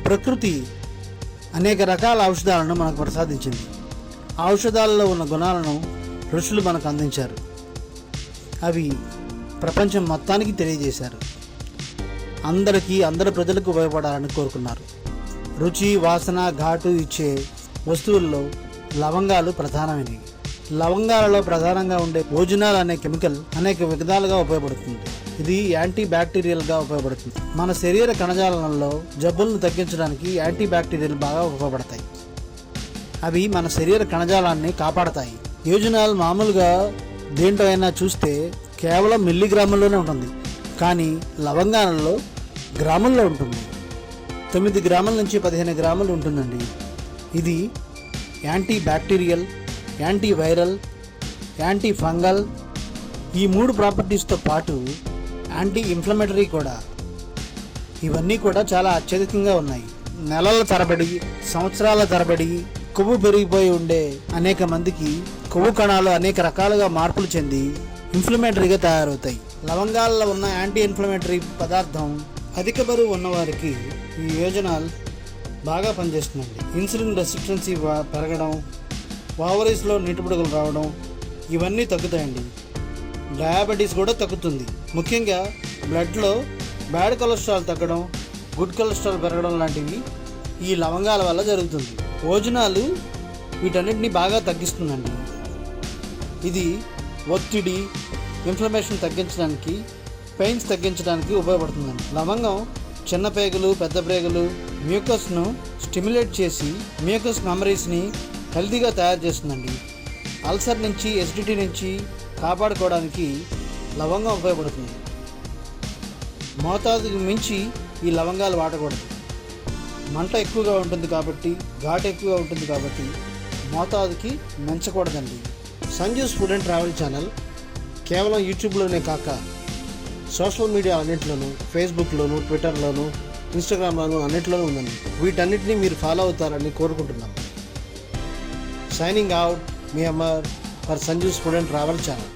ప్రకృతి అనేక రకాల ఔషధాలను మనకు ప్రసాదించింది. ఆ ఔషధాలలో ఉన్న గుణాలను ఋషులు మనకు అందించారు. అవి ప్రపంచం మొత్తానికి తెలియజేశారు. అందరి ప్రజలకు ఉపయోగపడాలని కోరుకున్నారు. రుచి, వాసన, ఘాటు ఇచ్చే వస్తువుల్లో లవంగాలు ప్రధానమైనవి. లవంగాలలో ప్రధానంగా ఉండే ఓజోనాల్ అనే కెమికల్ అనేక విధాలుగా ఉపయోగపడుతుంది. ఇది యాంటీ బ్యాక్టీరియల్గా ఉపయోగపడుతుంది. మన శరీర కణజాలంలో జబ్బులను తగ్గించడానికి యాంటీ బ్యాక్టీరియల్ బాగా ఉపయోగపడతాయి. అవి మన శరీర కణజాలాన్ని కాపాడతాయి. ఓజోనాల్ మామూలుగా దేంట్లో అయినా చూస్తే కేవలం మిల్లీగ్రాముల్లోనే ఉంటుంది, కానీ లవంగాలలో గ్రాముల్లో ఉంటుంది. 9 గ్రాముల నుంచి 15 గ్రాములు ఉంటుందండి. ఇది anti bacterial, anti viral, anti fungal ఈ 3 ప్రాపర్టీస్తో పాటు యాంటీ ఇన్ఫ్లమేటరీ కూడా. ఇవన్నీ కూడా చాలా అత్యధికంగా ఉన్నాయి. నెలల తరబడి, సంవత్సరాల తరబడి కొవ్వు పెరిగిపోయి ఉండే అనేక మందికి కొవ్వు కణాలు అనేక రకాలుగా మార్పులు చెంది ఇన్ఫ్లమేటరీగా తయారవుతాయి. లవంగాల్లో ఉన్న యాంటీ ఇన్ఫ్లమేటరీ పదార్థం అధిక బరువు ఉన్నవారికి ఈ ఓజోనాల్ బాగా పనిచేస్తుందండి. ఇన్సులిన్ రెసిస్టెన్సీ పెరగడం, ఓవరీస్లో నీటిబుడుగులు రావడం ఇవన్నీ తగ్గుతాయండి. డయాబెటీస్ కూడా తగ్గుతుంది. ముఖ్యంగా బ్లడ్లో బ్యాడ్ కొలెస్ట్రాల్ తగ్గడం, గుడ్ కొలెస్ట్రాల్ పెరగడం లాంటివి ఈ లవంగాల వల్ల జరుగుతుంది. ఓజోనాల్ వీటన్నిటిని బాగా తగ్గిస్తుందండి. ఇది ఒత్తిడి, ఇన్ఫ్లమేషన్ తగ్గించడానికి, పెయిన్స్ తగ్గించడానికి ఉపయోగపడుతుందండి. లవంగం చిన్న పేగులు, పెద్ద పేగులు మ్యూకస్ను స్టిమ్యులేట్ చేసి మ్యూకస్ మెమరీస్ని హెల్తీగా తయారు చేస్తుందండి. అల్సర్ నుంచి, ఎసిడిటీ నుంచి కాపాడుకోవడానికి లవంగం ఉపయోగపడుతుంది. మోతాదుకు మించి ఈ లవంగాలు వాడకూడదు. మంట ఎక్కువగా ఉంటుంది కాబట్టి, ఘాటు ఎక్కువగా ఉంటుంది కాబట్టి మోతాదుకి మించకూడదండి. Sanju's food and travel channel కేవలం యూట్యూబ్లోనే కాక సోషల్ మీడియా అన్నింటిలోనూ, ఫేస్బుక్లోను, ట్విట్టర్లోను, ఇన్స్టాగ్రామ్లోను అన్నింటిలోనూ ఉందండి. వీటన్నిటిని మీరు ఫాలో అవుతారని కోరుకుంటున్నాం. Signing out, me Amar for Sanju's food and travel channel.